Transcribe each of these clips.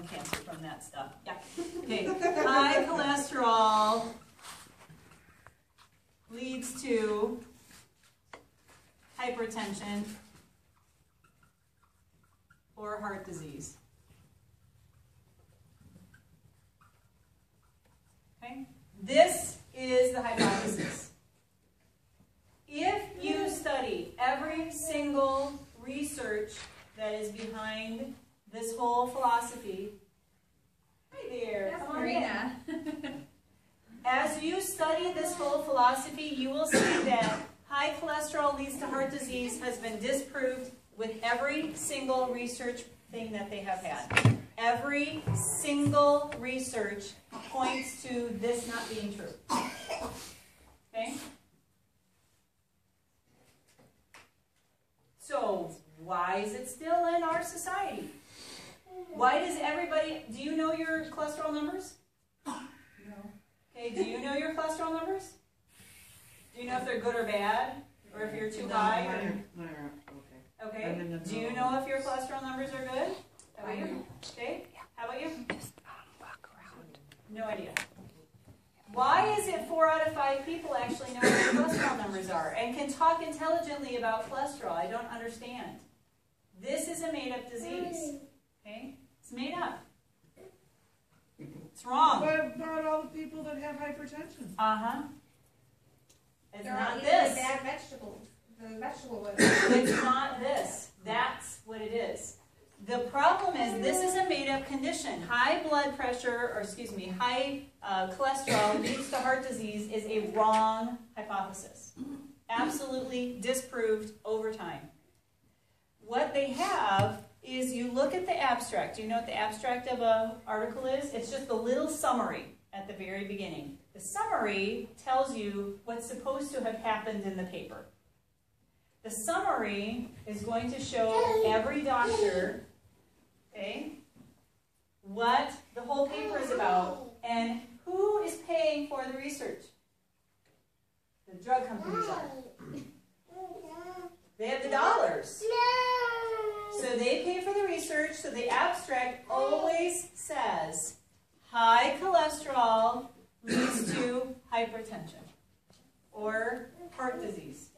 cancer from that stuff. Yeah. Okay. High cholesterol leads to hypertension or heart disease. Okay? This is the hypothesis. If you study every single research that is behind this whole philosophy, hi there, come on in. As you study this whole philosophy, you will see that high cholesterol leads to heart disease has been disproved with every single research thing that they have had. Every single research points to this not being true. Okay? So, why is it still in our society? Why does everybody, do you know your cholesterol numbers? No. Okay, do you know your cholesterol numbers? Do you know if they're good or bad? Or if you're too high? Or, okay. Do you know if your cholesterol numbers are good? How about you? Okay. How about you? Just walk around. No idea. Why is it 4 out of 5 people actually know what their cholesterol numbers are and can talk intelligently about cholesterol? I don't understand. This is a made-up disease. Okay? It's made up. It's wrong. What about all the people that have hypertension? Uh-huh. It's They're not all eating this. the bad vegetables. The vegetable ones. It's not this. That's what it is. The problem is this is a made-up condition. High blood pressure, or excuse me, high cholesterol leads to heart disease is a wrong hypothesis. Absolutely disproved over time. What they have is you look at the abstract. Do you know what the abstract of an article is? It's just a little summary at the very beginning. The summary tells you what's supposed to have happened in the paper. The summary is going to show every doctor, okay, what the whole paper is about and who is paying for the research. The drug companies are. They have the dollars. So they pay for the research, so the abstract always says high cholesterol leads to hypertension or heart disease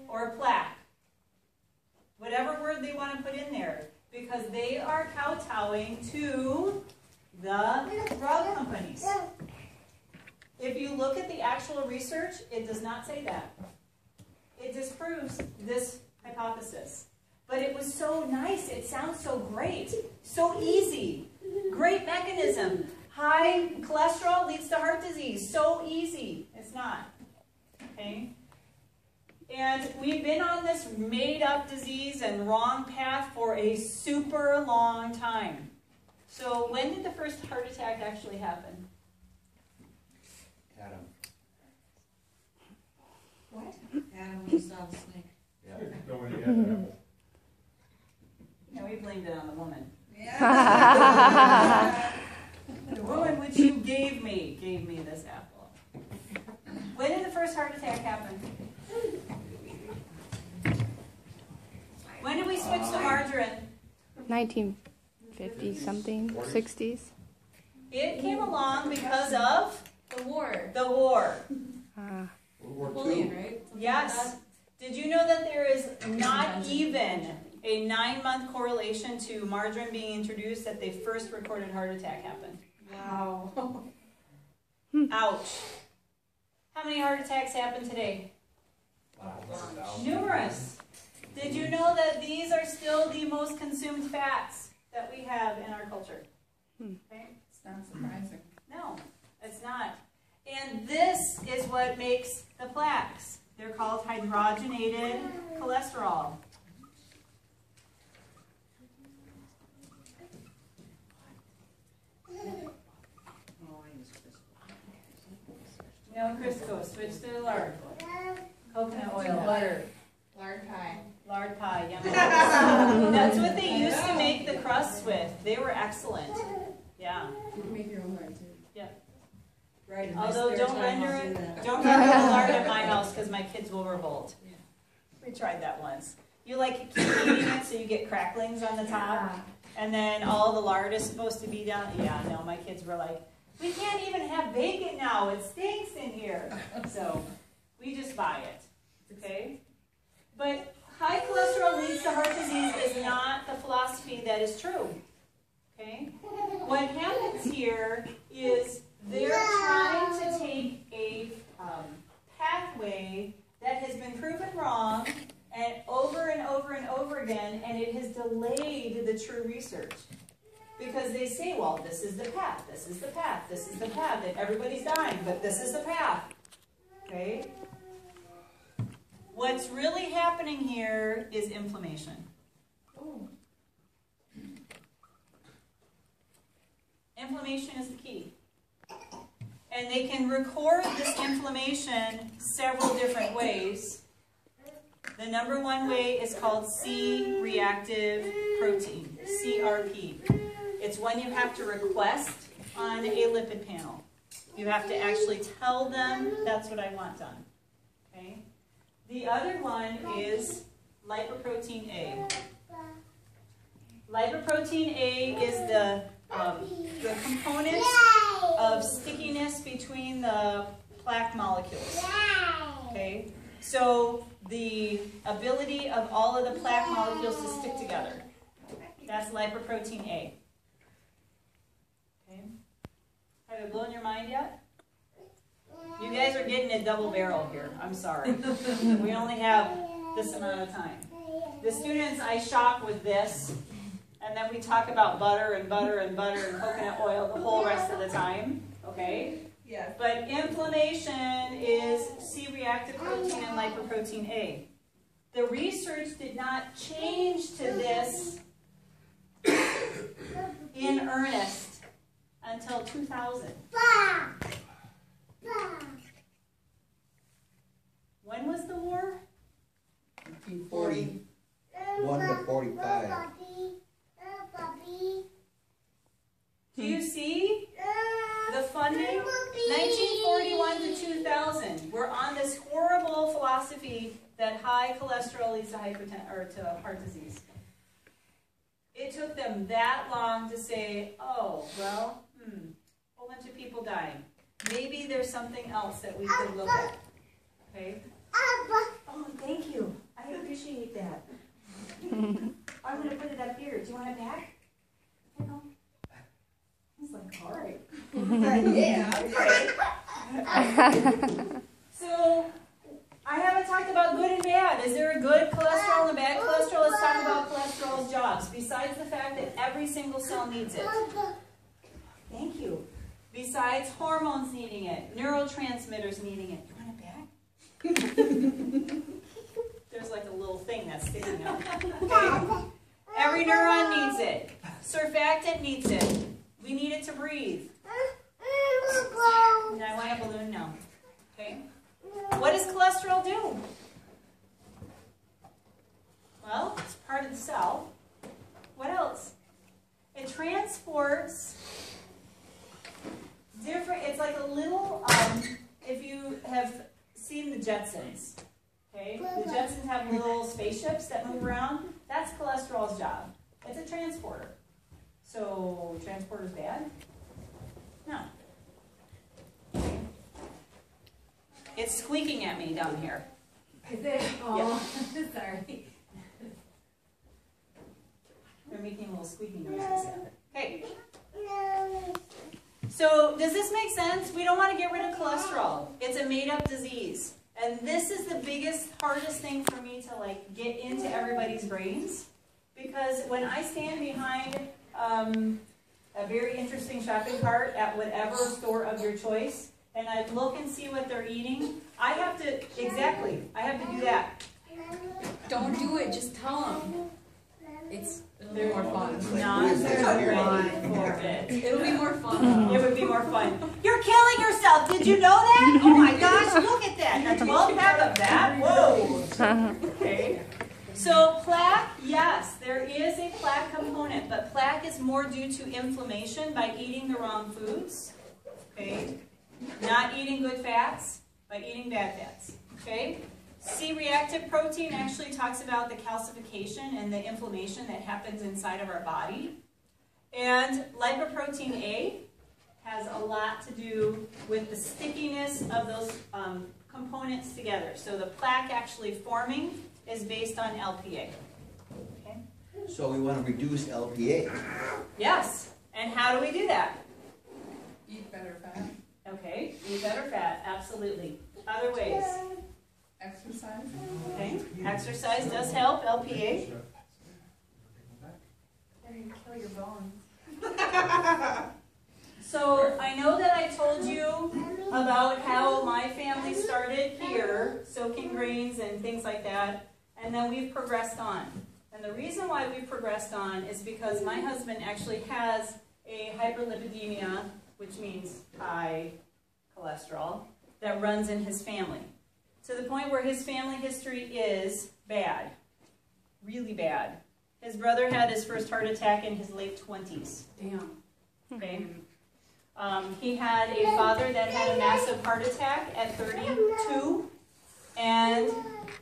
or plaque. Whatever word they want to put in there, because they are kowtowing to the drug companies. If you look at the actual research, it does not say that. It disproves this hypothesis. But it was so nice. It sounds so great. So easy. Great mechanism. High cholesterol leads to heart disease. So easy. It's not. Okay? And we've been on this made-up disease and wrong path for a super long time. So when did the first heart attack actually happen? Adam. What? Adam, when you saw the snake. Yeah. Nobody had an apple. No, we blamed it on the woman. Yeah. The woman which you gave me this apple. When did the first heart attack happen? When did we switch to margarine? 1950 something, 60s. It came along because of The war. the war. World War Napoleon, II. right? Yes. Did you know that there is not even a 9-month correlation to margarine being introduced that the first recorded heart attack happened? Wow. Ouch. How many heart attacks happen today? Numerous. Did you know that these are still the most consumed fats that we have in our culture? Okay? It's not surprising. No, it's not. And this is what makes the plaques. They're called hydrogenated cholesterol. No Crisco, switch to lard. Coconut oil. Butter. Lard pie. Lard pie, yummy. That's what they used to make the crusts with. They were excellent. Yeah. You can make your own lard too. Yeah. Right. in my Although spare don't time, I'll render do that. the lard at my house because my kids will revolt. We tried that once. You like keep eating it so you get cracklings on the top. And then all the lard is supposed to be down. Yeah, no, my kids were like, we can't even have bacon now. It stinks in here. So we just buy it, okay? But high cholesterol leads to heart disease is not the philosophy that is true, okay? What happens here is they're trying to take a pathway that has been proven wrong and over and over and over again, and it has delayed the true research. Because they say, well, this is the path, this is the path, this is the path, and everybody's dying, but this is the path. Okay? What's really happening here is inflammation. Inflammation is the key. And they can record this inflammation several different ways. The number one way is called C-reactive protein, CRP. It's one you have to request on a lipid panel. You have to actually tell them that's what I want done. Okay? The other one is lipoprotein A. Lipoprotein A is the component of stickiness between the plaque molecules. Okay? So the ability of all of the plaque molecules to stick together. That's lipoprotein A. Okay? Have I blown your mind yet? You guys are getting a double barrel here. I'm sorry. We only have this amount of time. The students I shock with this, and then we talk about butter and butter and butter and coconut oil the whole rest of the time. Okay? Yes. But inflammation is C-reactive protein and lipoprotein A. The research did not change to this in earnest until 2000. When was the war? 1941 to 45. Do you see the funding? 1941 to 2000. We're on this horrible philosophy that high cholesterol leads to hypertension or to heart disease. It took them that long to say, oh, well, a whole bunch of people dying. Maybe there's something else that we could look at. Okay? Oh, thank you. I appreciate that. I'm going to put it up here. Do you want it back? I know. He's like, all right. Yeah. So, I haven't talked about good and bad. Is there a good cholesterol and a bad cholesterol? Let's talk about cholesterol's jobs. Besides the fact that every single cell needs it. Thank you. Besides hormones needing it, neurotransmitters needing it. You want it back? There's like a little thing that's sticking out. Okay. Every neuron needs it. Surfactant needs it. We need it to breathe. And I want a balloon now. Okay? What does cholesterol do? Well, it's part of the cell. What else? It transports different, it's like a little, if you have seen the Jetsons, okay? The Jetsons have little spaceships that move around. That's cholesterol's job. It's a transporter. So, transporter's bad? No. It's squeaking at me down here. Is it? Oh, sorry. They're making little squeaking noises. Okay. So, does this make sense? We don't want to get rid of cholesterol. It's a made-up disease. And this is the biggest, hardest thing for me to like get into everybody's brains. Because when I stand behind a very interesting shopping cart at whatever store of your choice, and I look and see what they're eating, I have to do that. Don't do it. Just tell them. It'll be more fun. Not ready for it. It'll be more fun. It would be more fun. You're killing yourself. Did you know that? Oh my gosh, look at that. That's 12 pack of that. Whoa. Okay. So plaque, yes, there is a plaque component, but plaque is more due to inflammation by eating the wrong foods. Okay. Not eating good fats, by eating bad fats. Okay. C-reactive protein actually talks about the calcification and the inflammation that happens inside of our body. And lipoprotein A has a lot to do with the stickiness of those components together. So the plaque actually forming is based on LPA. Okay? So we want to reduce LPA. Yes. And how do we do that? Eat better fat. Okay, eat better fat, absolutely. Other ways. Exercise. Okay, exercise does help LPA. There you kill your bones. So I know that I told you about how my family started here, soaking grains and things like that, and then we've progressed on. And the reason why we've progressed on is because my husband actually has a hyperlipidemia, which means high cholesterol, that runs in his family. To the point where his family history is bad, really bad. His brother had his first heart attack in his late 20s. Damn. Okay. He had a father that had a massive heart attack at 32 and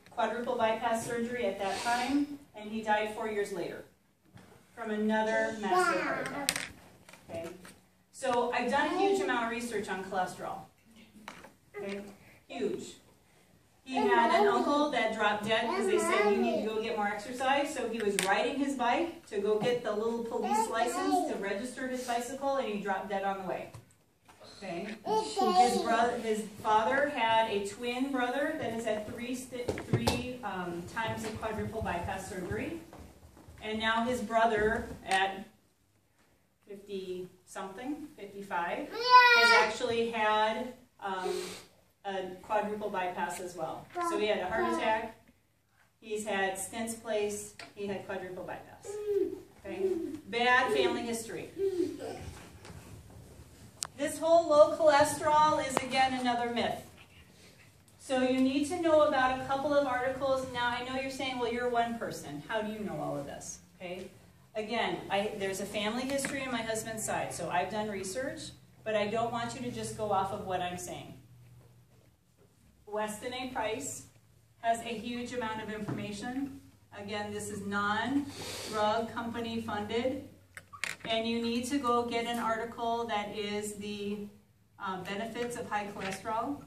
quadruple bypass surgery at that time, and he died 4 years later from another massive heart attack. Okay. So I've done a huge amount of research on cholesterol. Okay. Huge. He had an uncle that dropped dead because they said, you need to go get more exercise. So he was riding his bike to go get the little police license to register his bicycle, and he dropped dead on the way. Okay. His father had a twin brother that has had three times of quadruple bypass surgery. And now his brother at 50-something, 55, has actually had a quadruple bypass as well. So he had a heart attack, he's had stents placed, he had quadruple bypass. Okay? Bad family history. This whole low cholesterol is again another myth. So you need to know about a couple of articles. Now I know you're saying, well, you're one person. How do you know all of this? Okay? Again, there's a family history on my husband's side, so I've done research, but I don't want you to just go off of what I'm saying. Weston A. Price has a huge amount of information. Again, this is non-drug company funded. And you need to go get an article that is the benefits of high cholesterol.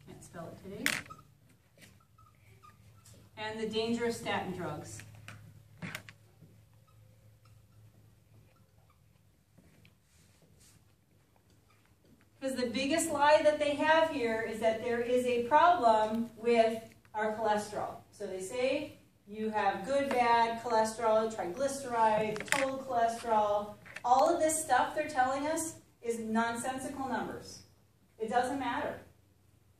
Can't spell it today. And the danger of statin drugs. Because the biggest lie that they have here is that there is a problem with our cholesterol. So they say you have good, bad cholesterol, triglycerides, total cholesterol. All of this stuff they're telling us is nonsensical numbers. It doesn't matter.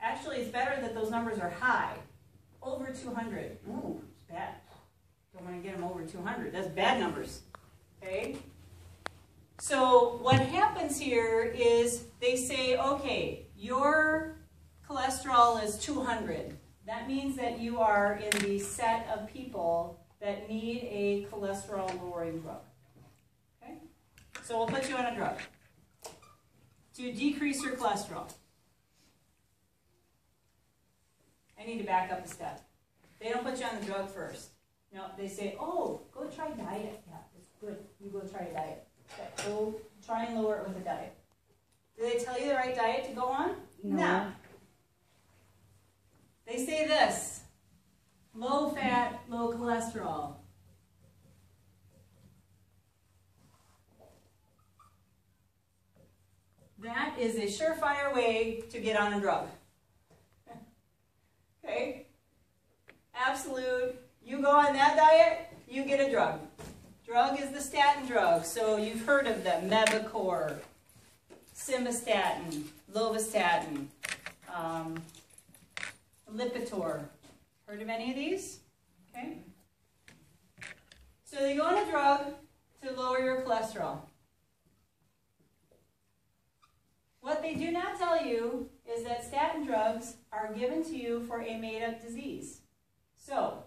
Actually, it's better that those numbers are high. Over 200. Ooh, it's bad. Don't want to get them over 200. That's bad numbers. Okay? So what happens here is they say, okay, your cholesterol is 200. That means that you are in the set of people that need a cholesterol-lowering drug. Okay? So we'll put you on a drug to decrease your cholesterol. I need to back up a step. They don't put you on the drug first. No, they say, oh, go try diet. Yeah, it's good. You go try a diet. Okay, go try and lower it with a diet. Do they tell you the right diet to go on? No. They say this, low fat, low cholesterol. That is a surefire way to get on a drug. Okay? Absolute. You go on that diet, you get a drug. Drug is the statin drug. So you've heard of them, Mevacor, simvastatin, lovastatin, Lipitor. Heard of any of these? Okay. So they go on a drug to lower your cholesterol. What they do not tell you is that statin drugs are given to you for a made-up disease. So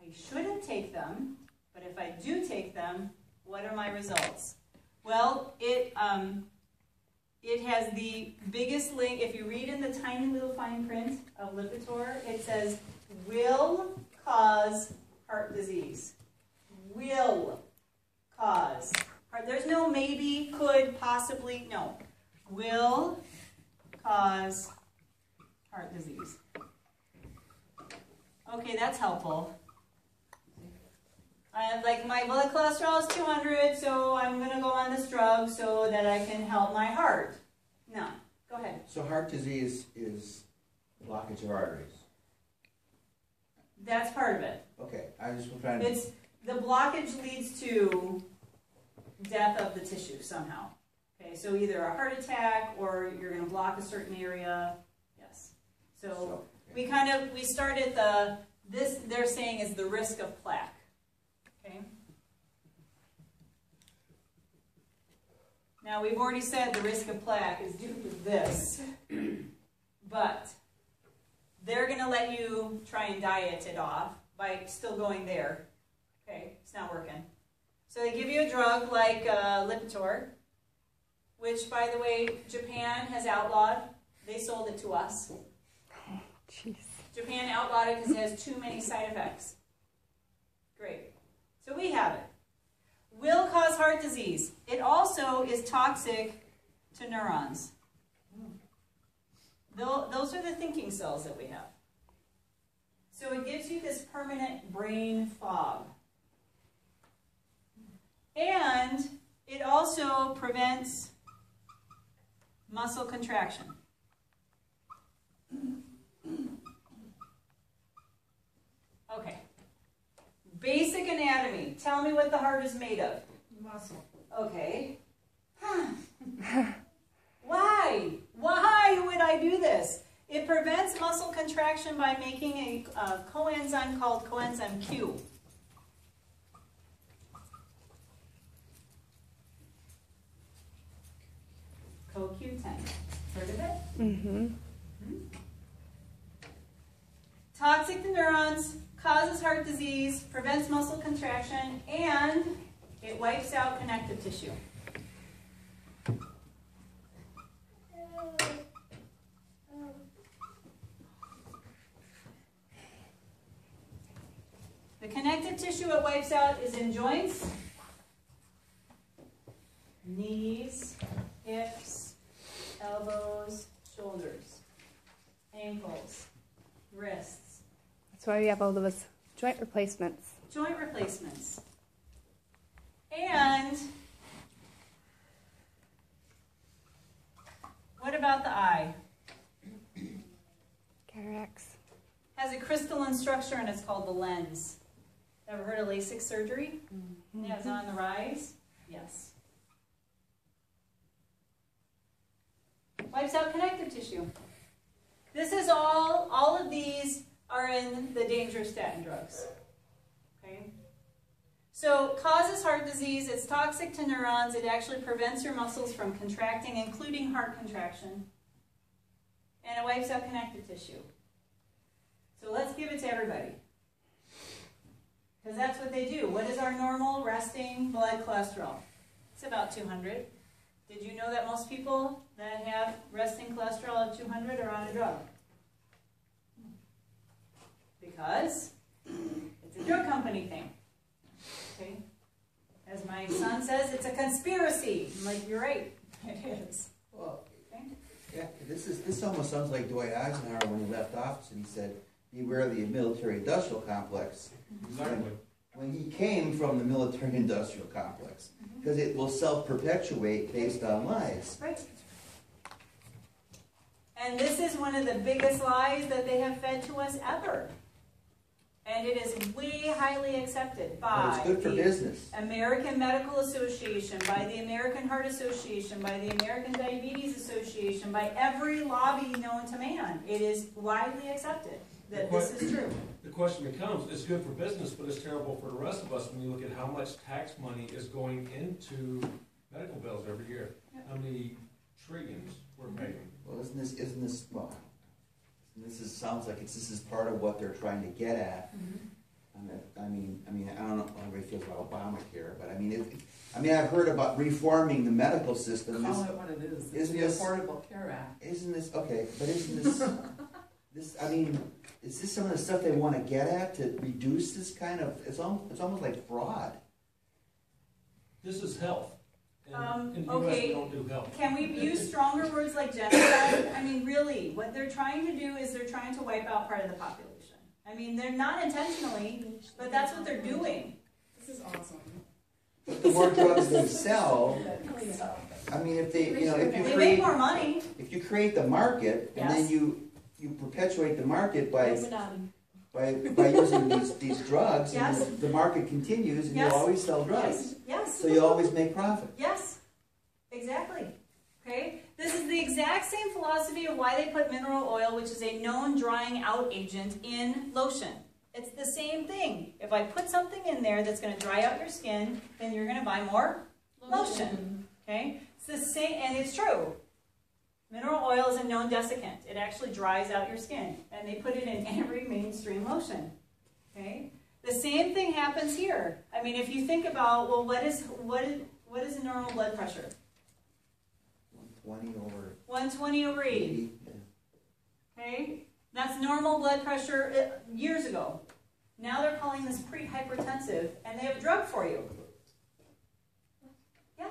I shouldn't take them, but if I do take them, what are my results? Well, it has the biggest link. If you read in the tiny little fine print of Lipitor, it says, will cause heart disease. Will cause. There's no maybe, could, possibly, no. Will cause heart disease. Okay, that's helpful. Like my blood cholesterol is 200, so I'm going to go on this drug so that I can help my heart. No, go ahead. So heart disease is blockage of arteries. That's part of it. Okay, I just was trying to... It's, the blockage leads to death of the tissue somehow. Okay, so either a heart attack or you're going to block a certain area. Yes. So we start at this they're saying is the risk of plaque. Okay. Now we've already said the risk of plaque is due to this, but they're going to let you try and diet it off by still going there. Okay, it's not working. So they give you a drug like Lipitor, which, by the way, Japan has outlawed. They sold it to us. Jeez. Japan outlawed it because it has too many side effects. Great. So we have it. Will cause heart disease. It also is toxic to neurons. Those are the thinking cells that we have. So it gives you this permanent brain fog. And it also prevents muscle contraction. Okay. Basic anatomy. Tell me what the heart is made of. Muscle. Okay. Why? Why would I do this? It prevents muscle contraction by making a coenzyme called coenzyme Q. CoQ10. Heard of it? Mm-hmm. Toxic to neurons, causes heart disease, prevents muscle contraction, and it wipes out connective tissue. The connective tissue it wipes out is in joints, knees, hips, elbows, shoulders, ankles, wrists. That's why we have all those joint replacements. Joint replacements. And what about the eye? Cataracts. Has a crystalline structure and it's called the lens. Ever heard of LASIK surgery? Mm-hmm. Yeah, it's on the rise? Yes. Wipes out connective tissue. This is all of these are in the dangerous statin drugs. Okay? So, causes heart disease, it's toxic to neurons, it actually prevents your muscles from contracting, including heart contraction. And it wipes out connective tissue. So let's give it to everybody. Because that's what they do. What is our normal resting blood cholesterol? It's about 200. Did you know that most people that have resting cholesterol at 200 are on a drug? Because it's a drug company thing. Okay? As my son says, it's a conspiracy. I'm like, you're right. It is. Well, okay? yeah, this almost sounds like Dwight Eisenhower when he left office and he said, beware of the military-industrial complex. Exactly. When he came from the military-industrial complex. Because it will self-perpetuate based on lies. Right. And this is one of the biggest lies that they have fed to us ever. And it is way highly accepted by But it's good for business. American Medical Association, by the American Heart Association, by the American Diabetes Association, by every lobby known to man. It is widely accepted that this is true. The question becomes, it's good for business, but it's terrible for the rest of us when you look at how much tax money is going into medical bills every year. Yep. How many trillions we're paying. Well, sounds like this is part of what they're trying to get at. I mean, I don't know how everybody feels about Obamacare, but I mean, I've heard about reforming the medical system. Call it what it is. It's Isn't the this- Affordable Care Act. Isn't this, okay, but isn't this, I mean, is this some of the stuff they want to get at to reduce this kind of, it's almost like fraud. This is health. And in the US, Okay. we don't do health. Can we use stronger words like genocide? I mean, really, what they're trying to do is they're trying to wipe out part of the population. I mean, they're not intentionally, but that's what they're doing. This is awesome. But the more drugs they sell, I mean, if they, you know, if you They make create, more money. if you create the market, and then Yes. you perpetuate the market by using these drugs, Yes. and the market continues, and you Yes. always sell drugs. Yes. So you always make profit. Yes, exactly. Okay? This is the exact same philosophy of why they put mineral oil, which is a known drying out agent, in lotion. It's the same thing. If I put something in there that's going to dry out your skin, then you're going to buy more lotion. Okay? It's the same, and it's true. Mineral oil is a known desiccant. It actually dries out your skin, and they put it in every mainstream lotion. Okay? The same thing happens here. I mean, if you think about, well, what is a normal blood pressure? 120 over 120 over 80. 80. Yeah. Okay? That's normal blood pressure years ago. Now they're calling this pre-hypertensive, and they have a drug for you. Yeah.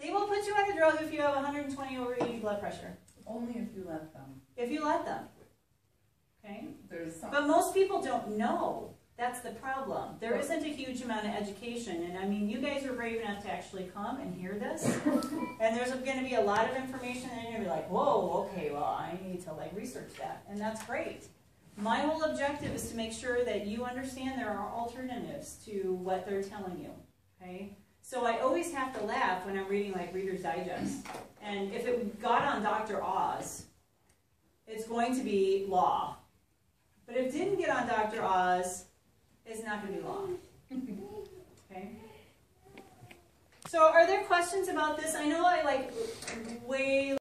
They will put you on a drug if you have 120 over 80 blood pressure. Only if you let them. If you let them. Okay? There's some. But most people don't know. That's the problem. There isn't a huge amount of education, and I mean, you guys are brave enough to actually come and hear this, and there's going to be a lot of information, and you're going to be like, whoa, okay, well, I need to like research that, and that's great. My whole objective is to make sure that you understand there are alternatives to what they're telling you, okay? So I always have to laugh when I'm reading like Reader's Digest, and if it got on Dr. Oz, it's going to be law. But if it didn't get on Dr. Oz, it's not going to be law. Okay? So are there questions about this? I know I like way